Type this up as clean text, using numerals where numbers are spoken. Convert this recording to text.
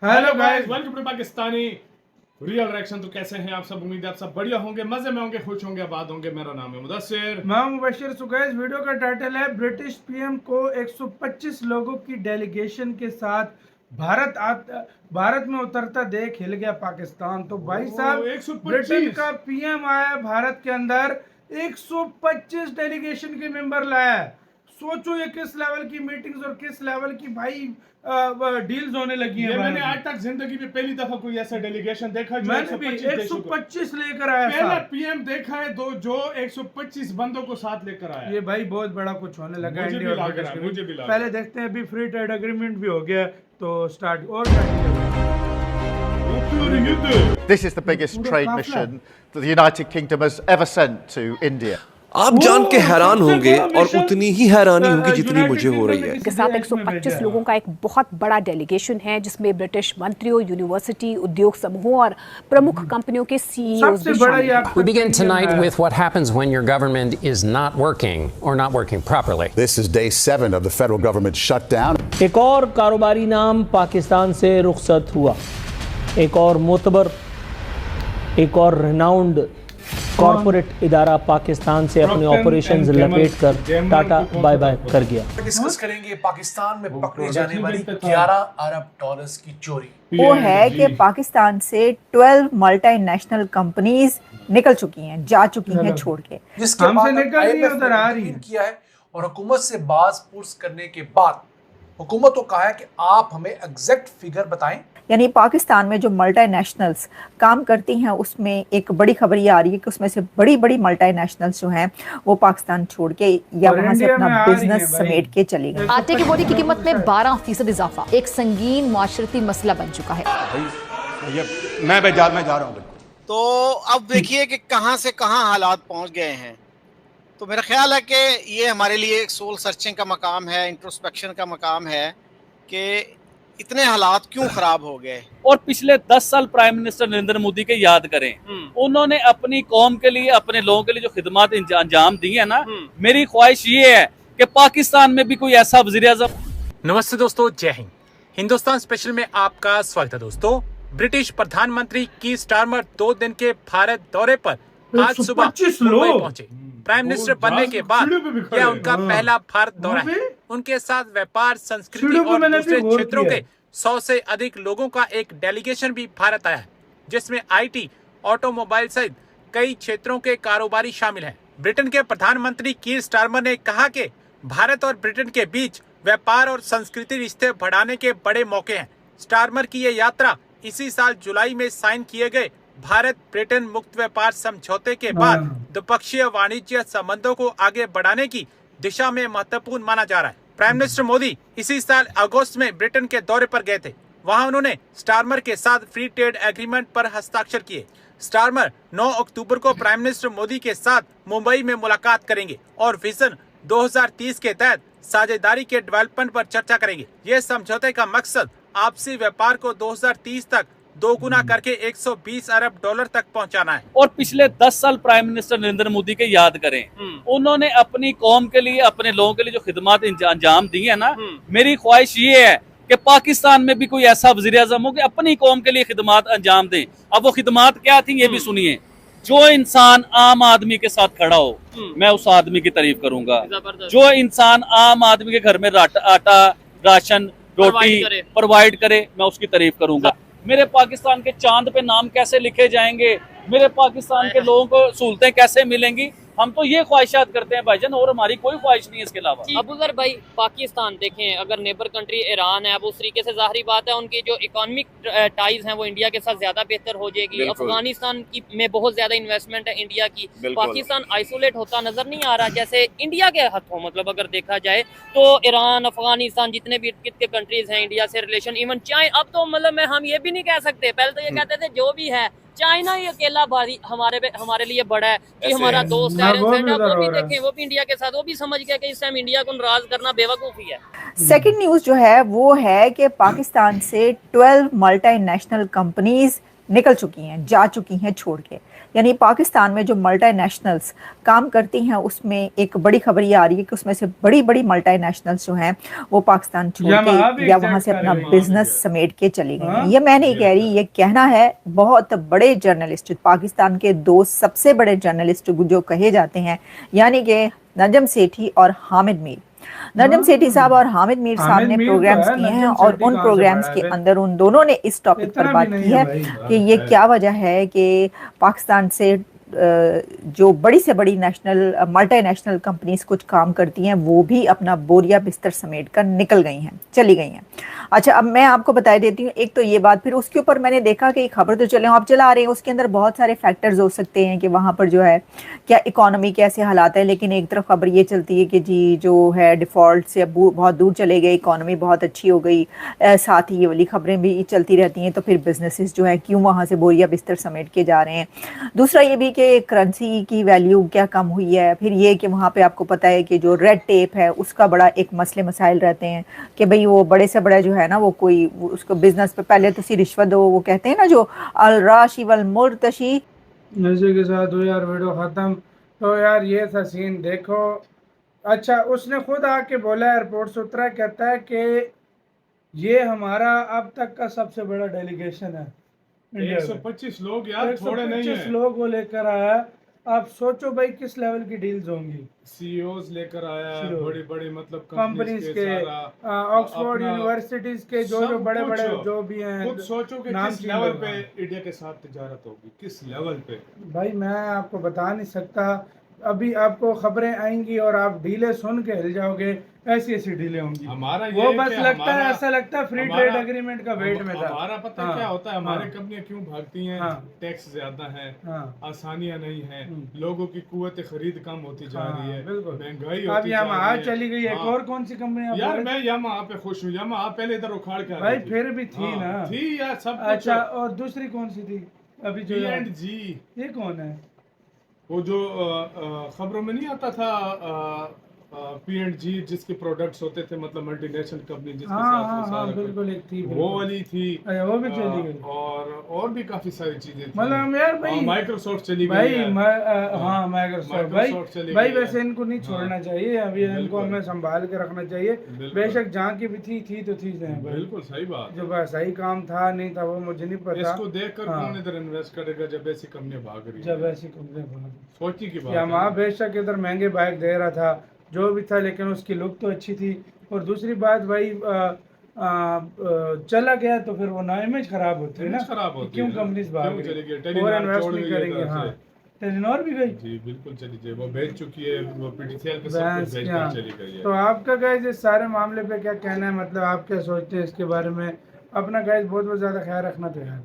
Hello guys, welcome to Pakistani real reaction. तो कैसे हैं आप सब? उम्मीद है आप सब बढ़िया होंगे, मजे में होंगे, खुश होंगे, आबाद होंगे। मेरा नाम है मुदस्सिर, मैं मुबशिर। सो गाइस, वीडियो का टाइटल है ब्रिटिश पीएम को 125 लोगों की डेलीगेशन के साथ भारत में उतरता देख हिल गया पाकिस्तान। तो भाई साहब, 125 ब्रिटेन का पीएम आया भारत के अंदर, 125 डेलीगेशन के मेंबर लाया है। सोचो ये किस लेवल की मीटिंग्स और किस लेवल की भाई डील्स होने लगी है। मैंने आज तक जिंदगी में पहली दफा कोई ऐसा डेलीगेशन देखा जो मैंने भी 125 लेकर आया। पहला पीएम देखा है जो 125 बंदों को साथ लेकर आया। ये भाई बहुत बड़ा कुछ होने लगा मुझे इंडिया भी और लग रहा है, ब्रिटिश मुझे भी के। लग पहले देखते हैं, अभी फ्री ट्रेड एग्रीमेंट भी हो गया तो स्टार्ट और क्या। This is the biggest trade mission that the United Kingdom has ever sent to India. आप जान के हैरान होंगे और उतनी ही हैरानी होगी जितनी मुझे हो रही है। के साथ 125 लोगों का एक बहुत बड़ा डेलीगेशन है जिसमें ब्रिटिश मंत्रियों, यूनिवर्सिटी, उद्योग समूहों और प्रमुख कंपनियों के सीईओज भी शामिल हैं। We begin tonight with what happens when your government is not working or not working properly. This is day 7 of the federal government shutdown. एक और कारोबारी नाम पाकिस्तान से रुखसत हुआ, एक और मोतबर, एक और रिनाउंड कॉर्पोरेट इदारा पाकिस्तान से अपने ऑपरेशंस लपेट कर टाटा बाय बाय कर गया। डिस्कस करेंगे पाकिस्तान में पकड़ी जाने वाली 11 अरब डॉलर्स की चोरी। वो है कि पाकिस्तान से 12 मल्टीनेशनल कंपनीज निकल चुकी हैं, जा चुकी हैं छोड़ के, जिसके बाद IMF ने किया है और हुकूमत से बाज पुर्स करने के बाद हुकूमत को कहा है कि आप हमें एग्जैक्ट फिगर बताएं। यानी पाकिस्तान में जो मल्टीनेशनल्स काम करती हैं उसमें एक बड़ी खबर ये आ रही है कि उसमें से बड़ी बड़ी मल्टीनेशनल्स जो हैं वो पाकिस्तान छोड़ के या वहां से अपना बिजनेस समेट के चली गई। आटे की बोरी की कीमत में 12% इजाफा एक संगीन माशरती मसला बन चुका है। मैं जा रहा हूँ। तो अब देखिए कि कहां से कहां हालात पहुंच गए हैं। तो मेरा ख्याल है कि ये हमारे लिए एक सोल सर्चिंग का मकाम है, इंट्रोस्पेक्शन का मकाम है कि इतने हालात क्यों खराब हो गए। और पिछले 10 साल प्राइम मिनिस्टर नरेंद्र मोदी के याद करें, उन्होंने अपनी कौम के लिए, अपने लोगों के लिए जो खिदमत अंजाम दी है ना, मेरी ख्वाहिश ये है कि पाकिस्तान में भी कोई ऐसा वज़ीर-ए-आज़म। नमस्ते दोस्तों, जय हिंद। हिंदुस्तान स्पेशल में आपका स्वागत है। दोस्तों, ब्रिटिश प्रधानमंत्री की स्टारमर 2 दिन के भारत दौरे पर आज सुबह मुंबई पहुंचे। प्राइम मिनिस्टर बनने के बाद यह उनका पहला भारत दौरा है। उनके साथ व्यापार, संस्कृति और दूसरे क्षेत्रों के 100 से अधिक लोगों का एक डेलीगेशन भी भारत आया है, जिसमें IT, ऑटोमोबाइल सहित कई क्षेत्रों के कारोबारी शामिल हैं। ब्रिटेन के प्रधानमंत्री कीर स्टारमर ने कहा कि भारत और ब्रिटेन के बीच व्यापार और संस्कृति रिश्ते बढ़ाने के बड़े मौके हैं। स्टारमर की यह यात्रा इसी साल जुलाई में साइन किए गए भारत ब्रिटेन मुक्त व्यापार समझौते के बाद द्विपक्षीय वाणिज्य संबंधों को आगे बढ़ाने की दिशा में महत्वपूर्ण माना जा रहा है। प्राइम मिनिस्टर मोदी इसी साल अगस्त में ब्रिटेन के दौरे पर गए थे। वहां उन्होंने स्टारमर के साथ फ्री ट्रेड एग्रीमेंट पर हस्ताक्षर किए। स्टारमर 9 अक्टूबर को प्राइम मिनिस्टर मोदी के साथ मुंबई में मुलाकात करेंगे और विजन 2030 के तहत साझेदारी के डेवलपमेंट पर चर्चा करेंगे। यह समझौते का मकसद आपसी व्यापार को 2030 तक 2 गुना करके 120 अरब डॉलर तक पहुंचाना है। और पिछले 10 साल प्राइम मिनिस्टर नरेंद्र मोदी के याद करें, उन्होंने अपनी कौम के लिए, अपने लोगों के लिए जो खिदमत अंजाम दी है ना, मेरी ख्वाहिश ये है कि पाकिस्तान में भी कोई ऐसा वज़ीर-ए-आज़म हो कि अपनी कौम के लिए खिदमत अंजाम दें। अब वो खिदमत क्या थी ये भी सुनिए। जो इंसान आम आदमी के साथ खड़ा हो, मैं उस आदमी की तारीफ करूंगा। जो इंसान आम आदमी के घर में आटा, राशन, रोटी प्रोवाइड करे, मैं उसकी तारीफ करूंगा। मेरे पाकिस्तान के चांद पे नाम कैसे लिखे जाएंगे, मेरे पाकिस्तान के लोगों को सहूलतें कैसे मिलेंगी, हम तो ये ख्वाहिशात करते हैं भाईजान, और हमारी कोई ख्वाहिश नहीं है इसके अलावा। अब अगर भाई पाकिस्तान देखें, अगर नेबर कंट्री ईरान है, अब उस तरीके से जाहिर बात है उनकी जो इकोनॉमिक टाइज हैं वो इंडिया के साथ ज्यादा बेहतर हो जाएगी। अफगानिस्तान की में बहुत ज्यादा इन्वेस्टमेंट है इंडिया की। पाकिस्तान आइसोलेट होता नजर नहीं आ रहा जैसे इंडिया के हाथों। मतलब अगर देखा जाए तो ईरान, अफगानिस्तान, जितने भी इर्द कंट्रीज हैं इंडिया से रिलेशन, इवन चाइना, अब तो मतलब हम ये भी नहीं कह सकते, पहले तो ये कहते थे जो भी है चाइना ही अकेला भारी हमारे लिए बड़ा है कि हमारा दोस्त है। वो भी देखें, वो भी इंडिया के साथ, वो भी समझ गया कि इस टाइम इंडिया को नाराज करना बेवकूफ़ी है। सेकंड न्यूज जो है वो है कि पाकिस्तान से 12 मल्टीनेशनल कंपनीज निकल चुकी हैं, जा चुकी हैं छोड़ के। यानी पाकिस्तान में जो मल्टीनेशनल्स काम करती हैं उसमें एक बड़ी खबर ये आ रही है कि उसमें से बड़ी बड़ी मल्टीनेशनल्स जो हैं वो पाकिस्तान छोड़ के या वहाँ से अपना बिजनेस समेट के चली गई हैं। ये मैं नहीं कह रही, ये कहना है बहुत बड़े जर्नलिस्ट, पाकिस्तान के दो सबसे बड़े जर्नलिस्ट जो कहे जाते हैं, यानी कि नजम सेठी और हामिद मीर। नजम सेठी साहब और हामिद मीर साहब ने प्रोग्राम्स किए हैं और उन प्रोग्राम्स के अंदर उन दोनों ने इस टॉपिक पर बात की है कि ये क्या वजह है कि पाकिस्तान से जो बड़ी से बड़ी नेशनल मल्टीनेशनल कंपनीज कुछ काम करती हैं वो भी अपना बोरिया बिस्तर समेट कर निकल गई हैं, चली गई हैं। अच्छा, अब मैं आपको बता देती हूँ, एक तो ये बात, फिर उसके ऊपर मैंने देखा कि खबर तो चले आप चला रहे हैं, उसके अंदर बहुत सारे फैक्टर्स हो सकते हैं कि वहाँ पर जो है क्या इकोनॉमी कैसे हालात है, लेकिन एक तरफ खबर ये चलती है कि जी जो है डिफ़ॉल्ट से बहुत दूर चले गए, इकोनॉमी बहुत अच्छी हो गई। साथ ही ये वाली खबरें भी चलती रहती हैं, तो फिर बिजनेसेस जो है क्यों वहाँ से बोरिया बिस्तर समेट के जा रहे हैं। दूसरा ये भी कि करेंसी की वैल्यू क्या कम हुई है। फिर ये कि वहाँ पे आपको पता है कि जो रेड टेप है उसका बड़ा एक मसले मसाइल रहते हैं कि भाई वो बड़े से बड़ा जो है ना वो कोई उसको बिजनेस पे पहले तो सी रिश्वत दो, वो कहते हैं ना जो अल राशि वल मुर्तशी, नशे के साथ हो यार वीडियो ख़त्म। तो यार ये था सीन, देखो। अच्छा, उसने खुद आके बोला एयरपोर्ट से उतरा, कहता है कि ये हमारा अब तक का सबसे बड़ा डेलीगेशन है। 125 लोग यार, थोड़े नहीं है। 125 लोग वो लेकर आया। आप सोचो भाई किस लेवल की डील्स होंगी। सीईओज लेकर आया, बड़ी बड़ी मतलब कंपनीज के, ऑक्सफोर्ड यूनिवर्सिटीज के जो बड़े बड़े जो भी हैं। खुद सोचो कि किस लेवल पे इंडिया के साथ तिजारत होगी, किस लेवल पे। भाई मैं आपको बता नहीं सकता, अभी आपको खबरें आएंगी और आप डीलें सुन के हिल जाओगे, ऐसी ऐसी डीलें होंगी। हमारा वो बस लगता है, ऐसा लगता है फ्री ट्रेड एग्रीमेंट का वेट में था। हमारा पता है क्या होता है, हमारी कंपनियां क्यों भागती हैं? टैक्स ज्यादा है, आसानियां नहीं है, लोगों की कुव्वत खरीद कम होती जा रही है, महंगाई अब यामाहा चली गई, एक और कौन सी कंपनी? यार मैं यामाहा पे खुश हूँ, यामाहा पहले इधर उखाड़ के भाई फिर भी थी ना, थी यार सब। अच्छा, और दूसरी कौन सी थी अभी जो P&G? ये कौन है? वो जो खबरों में नहीं आता था P&G जिसके प्रोडक्ट्स होते थे, मतलब मल्टीनेशनल कंपनी जिसके साथ बिल्कुल एक थी, वो वाली थी। वो भी चली गई, और भी काफी सारी चीजें थी। मतलब यार भाई माइक्रोसॉफ्ट चली गई भाई, हाँ माइक्रोसॉफ्ट भाई वैसे इनको नहीं छोड़ना चाहिए, अभी इनको हमें संभाल के रखना चाहिए। बेशक जहाँ की भी थी तो थी। बिल्कुल सही बात, जो सही काम था नहीं था वो मुझे नहीं पता। इसको देखकर कौन इधर इन्वेस्ट करेगा जब ऐसी कंपनी भाग रही है, जब ऐसी कंपनी सोचने की बात। यामाहा बेशक इधर महंगे बाइक दे रहा था जो भी था, लेकिन उसकी लुक तो अच्छी थी। और दूसरी बात भाई चला गया तो फिर वो ना इमेज खराब होती है ना, क्यों कंपनीज भाग और इन्वेस्ट नहीं करेंगे। हाँ, टेलीनॉर भी गई जी, बिल्कुल चली गई, वो बेच चुकी है, वो पीटीसीएल पे सब कुछ बेचकर चली गई है। तो आपका गाइस इस सारे मामले पे क्या कहना है, मतलब आप क्या सोचते हैं इसके बारे में? अपना गाइस बहुत बहुत ज्यादा ख्याल रखना तो यार।